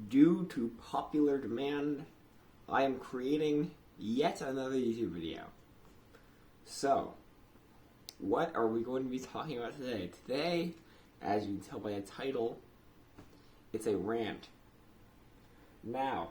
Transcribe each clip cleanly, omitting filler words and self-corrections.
Due to popular demand, I am creating yet another YouTube video. So, what are we going to be talking about today? Today, as you can tell by the title, it's a rant. Now,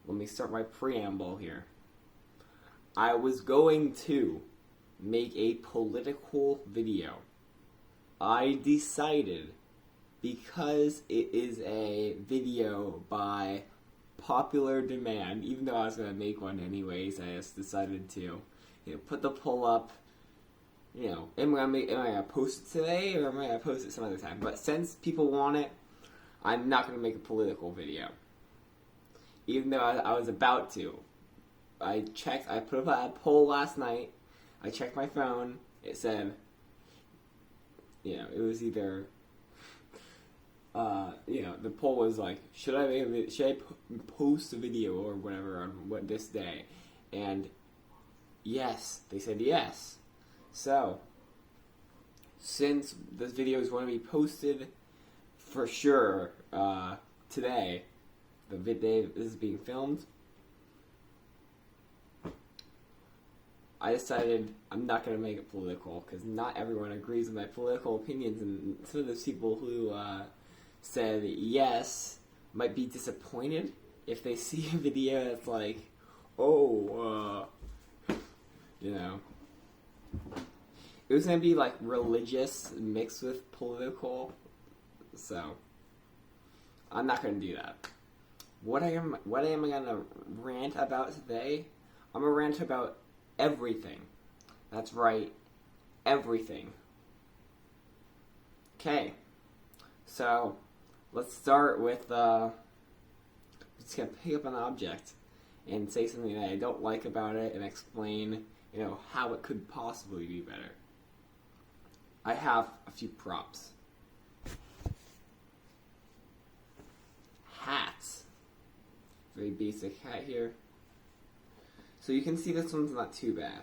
let me start my preamble here. I was going to make a political video. I decided, because it is a video by popular demand, even though I was going to make one anyways, I just decided to, put the poll up. Am I going to post it today, or am I going to post it some other time? But since people want it, I'm not going to make a political video. Even though I was about to. I put up a poll last night. I checked my phone. It said, it was either, the poll was like, should I post a video or whatever on this day? And yes, they said yes. So, since this video is going to be posted for sure today, the day this is being filmed, I decided I'm not going to make it political, because not everyone agrees with my political opinions, and some of those people who said yes might be disappointed if they see a video that's like, it was going to be like religious mixed with political, so I'm not going to do that. What am I going to rant about today? I'm going to rant about everything. That's right, everything. Okay, so let's start with, just gonna pick up an object and say something that I don't like about it and explain, how it could possibly be better. I have a few props. Hats. Very basic hat here. So you can see this one's not too bad.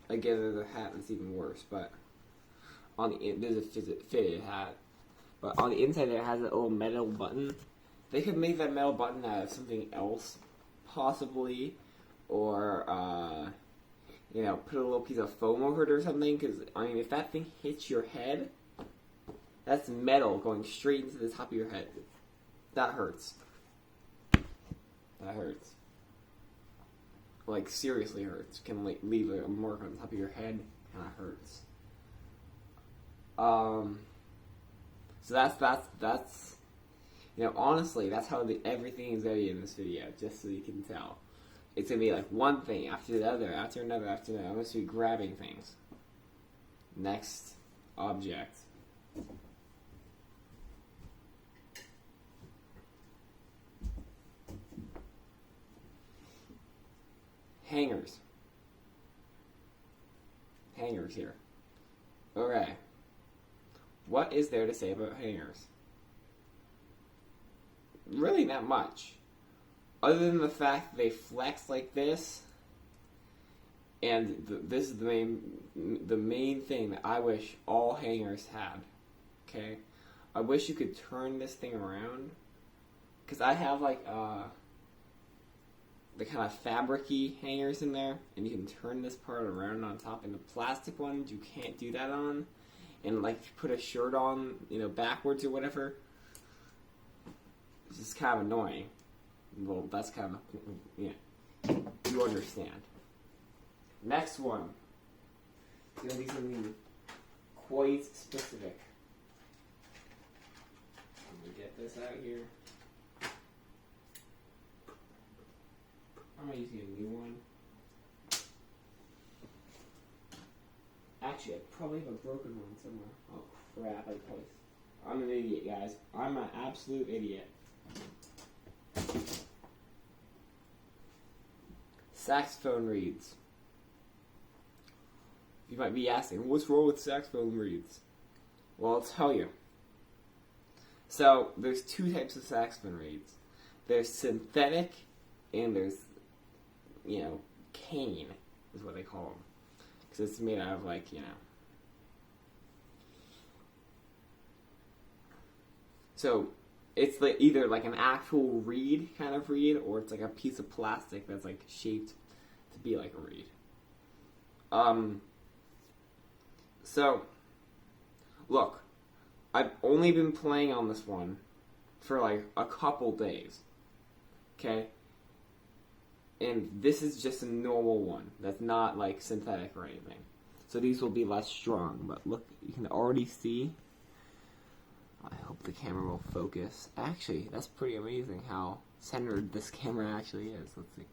Again, there's a hat that's even worse, but there's a fitted hat. But on the inside there, it has a little metal button. They could make that metal button out of something else, possibly, or put a little piece of foam over it or something. Because if that thing hits your head, that's metal going straight into the top of your head. That hurts. That hurts. Like, seriously hurts. Can leave a mark on the top of your head. Kind of hurts. So that's honestly, that's how everything is going to be in this video, just so you can tell. It's going to be like one thing after the other, after another, after another. I'm going to be grabbing things. Next object. Hangers. Hangers here. Okay. What is there to say about hangers? Really not much. Other than the fact that they flex like this, and this is the main thing that I wish all hangers had. Okay? I wish you could turn this thing around, because I have the kind of fabric-y hangers in there, and you can turn this part around on top, and the plastic ones you can't do that on. And put a shirt on, backwards or whatever. It's just kind of annoying. Well, that's kind of, you understand. Next one. It's going to be something quite specific. Let me get this out here. I'm using a new one. Actually, I probably have a broken one somewhere. Oh crap, I'm an idiot, guys. I'm an absolute idiot. Saxophone reeds. You might be asking, what's wrong with saxophone reeds? Well, I'll tell you. So, there's two types of saxophone reeds. There's synthetic, and there's, cane, is what they call them. Because it's made out of, So, it's like either like an actual reed kind of reed, or it's like a piece of plastic that's like shaped to be like a reed. So, look, I've only been playing on this one for like a couple days, okay? And this is just a normal one that's not like synthetic or anything. So these will be less strong, but look, you can already see. I hope the camera will focus. Actually, that's pretty amazing how centered this camera actually is. Let's see.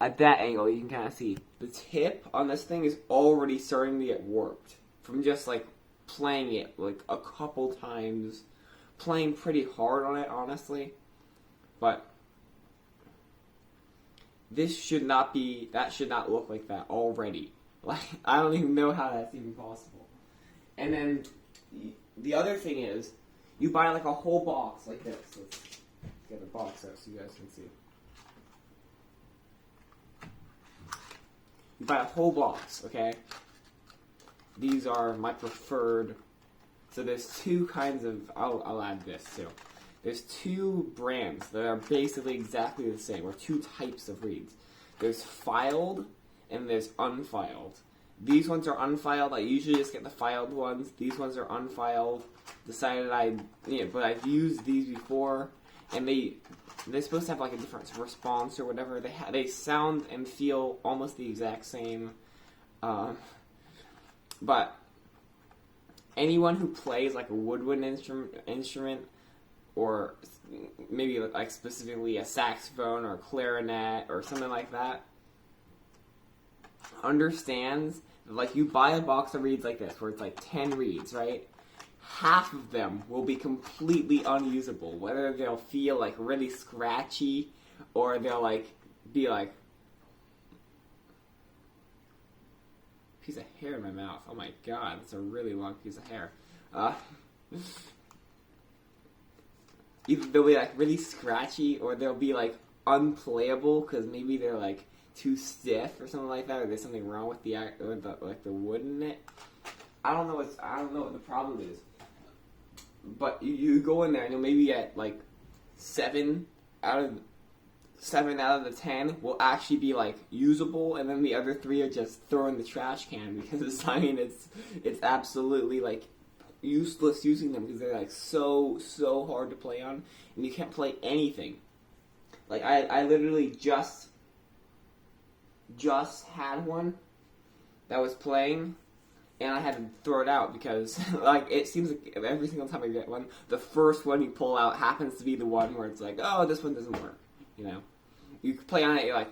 At that angle, you can kind of see the tip on this thing is already starting to get warped from just like playing it like a couple times, playing pretty hard on it, honestly. But this should not be, that should not look like that already. Like, I don't even know how that's even possible. And then the other thing is, you buy like a whole box like this. Let's get a box out so you guys can see. You buy a whole box, okay? These are my preferred. So there's two kinds of, I'll add this too. There's two brands that are basically exactly the same, or two types of reeds. There's filed and there's unfiled. These ones are unfiled. I usually just get the filed ones. These ones are unfiled. But I've used these before, and they're supposed to have like a different response or whatever. They sound and feel almost the exact same. But anyone who plays like a woodwind instrument, or maybe like specifically a saxophone or a clarinet or something like that, understands that, like, you buy a box of reeds like this where it's like 10 reeds, right? Half of them will be completely unusable, whether they'll feel like really scratchy or they'll like be like piece of hair in my mouth. Oh my god, that's a really long piece of hair. Either they'll be like really scratchy or they'll be like unplayable because maybe they're like too stiff or something like that, or there's something wrong with the wood in it. I don't know what the problem is. But you go in there and you'll maybe get like 7 out of the 10 will actually be like usable, and then the other 3 are just throw in the trash can because it's absolutely like useless using them because they're like so hard to play on, and you can't play anything. Like I literally just had one that was playing, and I had to throw it out because, like, it seems like every single time I get one, the first one you pull out happens to be the one where it's like, oh, this one doesn't work, you know? You play on it, you're like,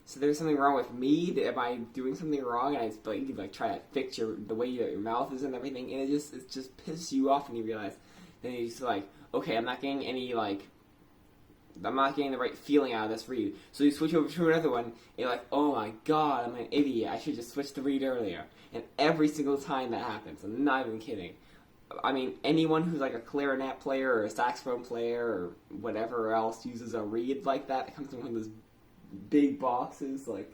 so there's something wrong with me? Am I doing something wrong? And you try to fix the way your mouth is and everything, and it just pisses you off, and you realize, then you're just like, okay, I'm not getting the right feeling out of this reed. So you switch over to another one, and you're like, oh my god, I'm an idiot. I should just switch the reed earlier. And every single time that happens, I'm not even kidding. I mean, anyone who's like a clarinet player or a saxophone player or whatever else uses a reed like that, it comes in one of those big boxes like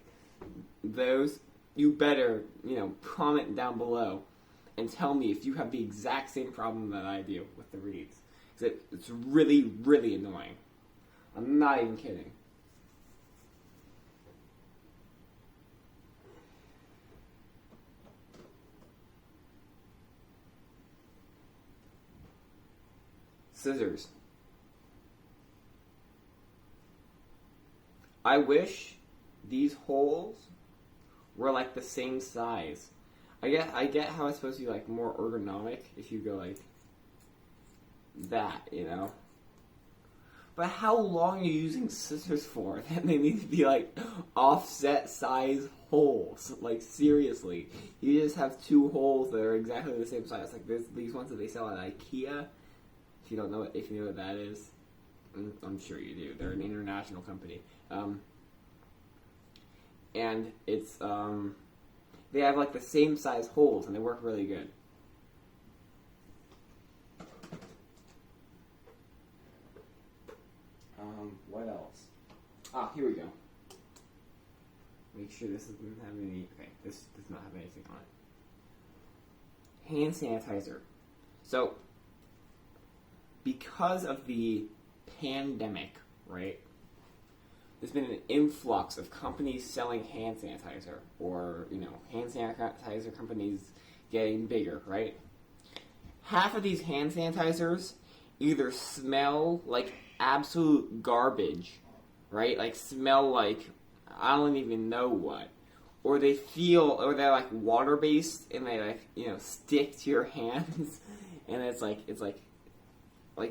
those, you better, comment down below and tell me if you have the exact same problem that I do with the reeds. Because it's really, really annoying. I'm not even kidding. Scissors. I wish these holes were like the same size. I get how it's supposed to be like more ergonomic if you go like that, But how long are you using scissors for? Then they need to be like offset size holes. Like, seriously. You just have 2 holes that are exactly the same size. Like these ones that they sell at IKEA. If you know what that is, I'm sure you do. They're an international company. And it's they have like the same size holes and they work really good. What else? Here we go. Make sure this doesn't have any. Okay, this does not have anything on it. hand sanitizer. So, because of the pandemic, right, there's been an influx of companies selling hand sanitizer, or, hand sanitizer companies getting bigger, right? Half of these hand sanitizers either smell like absolute garbage, right? Like, smell like, I don't even know what. Or they're like water-based, and they, stick to your hands, and it's like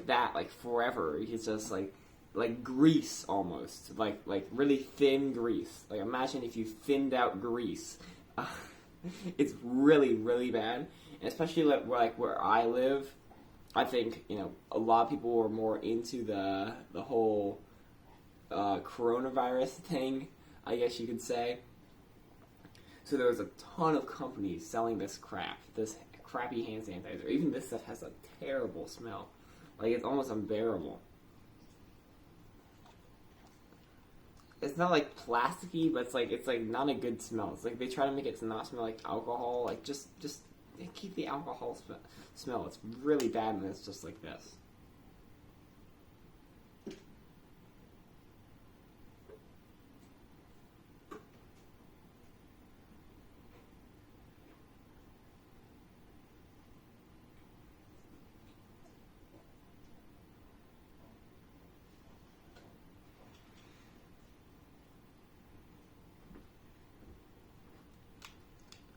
that, like, forever. It's just, like grease almost, like really thin grease. Like, imagine if you thinned out grease. It's really, really bad, and especially where I live. I think a lot of people were more into the whole coronavirus thing, I guess you could say. So there was a ton of companies selling this crappy hand sanitizer. Even this stuff has a terrible smell. Like, it's almost unbearable. It's not like plasticky, but it's like not a good smell. It's like they try to make it to not smell like alcohol. Like, just keep the alcohol smell. It's really bad, and it's just like this.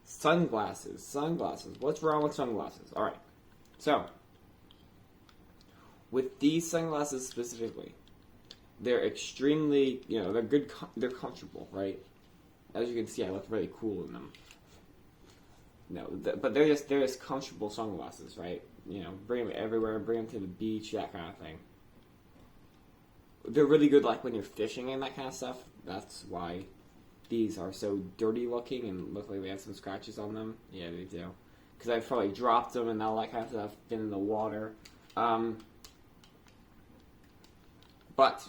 Sunglasses. What's wrong with sunglasses? Alright. So, with these sunglasses specifically, they're extremely, they're good, they're comfortable, right? As you can see, I look really cool in them. But they're just comfortable sunglasses, right? Bring them everywhere, bring them to the beach, that kind of thing. They're really good, like, when you're fishing and that kind of stuff. That's why these are so dirty looking and look like they have some scratches on them. Yeah, they do. Because I've probably dropped them and all that kind of stuff, been in the water. But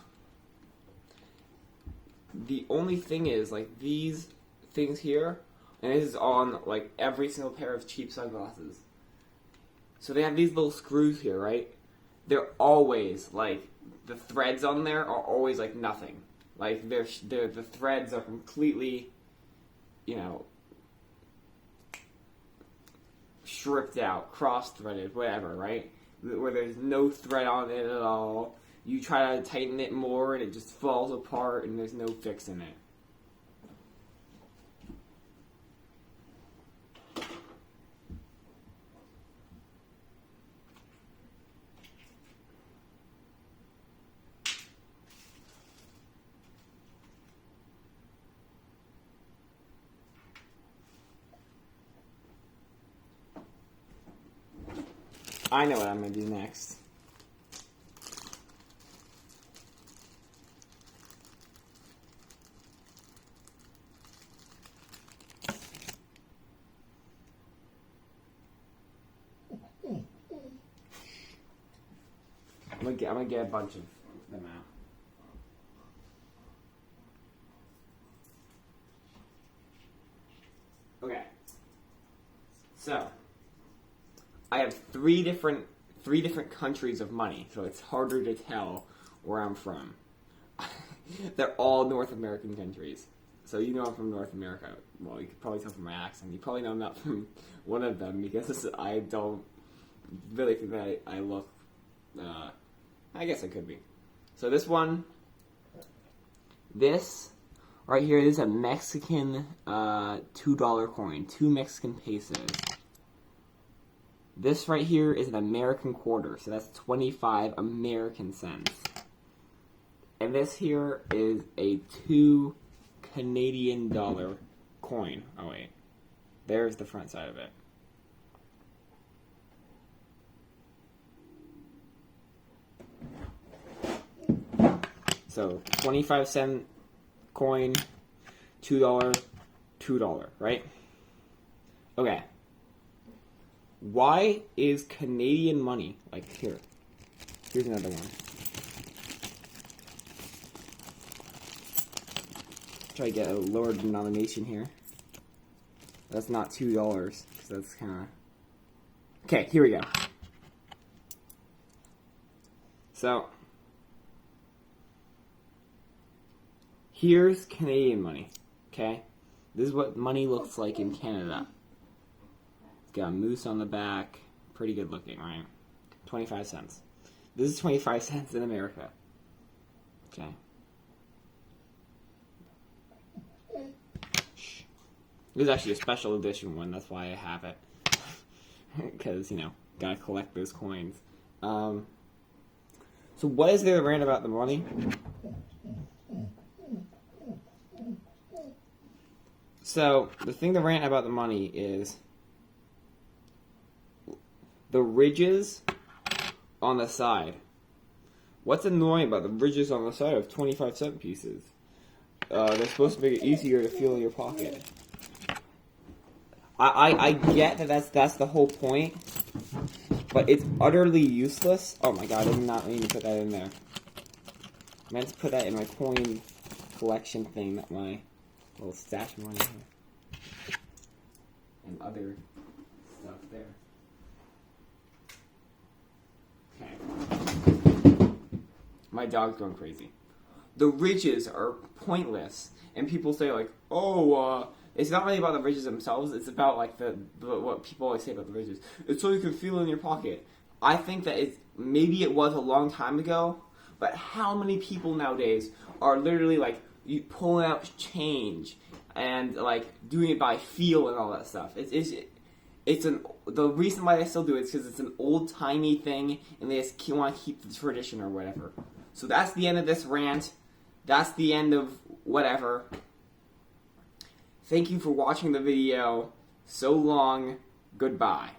the only thing is, like, these things here, and this is on, like, every single pair of cheap sunglasses. So they have these little screws here, right? They're always, like, the threads on there are always, like, nothing. Like, the threads are completely, stripped out, cross-threaded, whatever, right? Where there's no thread on it at all. You try to tighten it more, and it just falls apart, and there's no fixing it. I know what I'm going to do next. I'm gonna get a bunch of them out. Okay. So, I have three different countries of money, so it's harder to tell where I'm from. They're all North American countries. So I'm from North America. Well, you could probably tell from my accent. You probably know I'm not from one of them because I don't really think that I look... I guess I could be. So this right here, this is a Mexican $2 coin. 2 Mexican pesos. This right here is an American quarter, so that's 25 American cents. And this here is a 2 Canadian dollar coin. Oh wait, there's the front side of it. So 25-cent coin, $2, right? Okay. Why is Canadian money, like, here's another one. Try to get a lower denomination here. That's not $2, because that's kind of Okay, here we go. So, here's Canadian money, okay? This is what money looks like in Canada. It's got a moose on the back. Pretty good looking, right? 25 cents. This is 25 cents in America. Okay. This is actually a special edition one. That's why I have it. Because, you know, gotta collect those coins. So what is there to rant about the money? So, the thing to rant about the money is the ridges on the side. What's annoying about the ridges on the side of 25-cent pieces? They're supposed to make it easier to feel in your pocket. I get that that's the whole point, but it's utterly useless. Oh my god, I did not mean to put that in there. I meant to put that in my coin collection thing, not my little stash money here. And other stuff there. Okay. My dog's going crazy. The ridges are pointless, and people say like, "Oh, it's not really about the ridges themselves. It's about like the what people always say about the ridges. It's so you can feel it in your pocket." I think that maybe it was a long time ago, but how many people nowadays are literally like you pulling out change and like doing it by feel and all that stuff? The reason why they still do it is because it's an old timey thing, and they just want to keep the tradition or whatever. So that's the end of this rant. That's the end of whatever. Thank you for watching the video so long. Goodbye.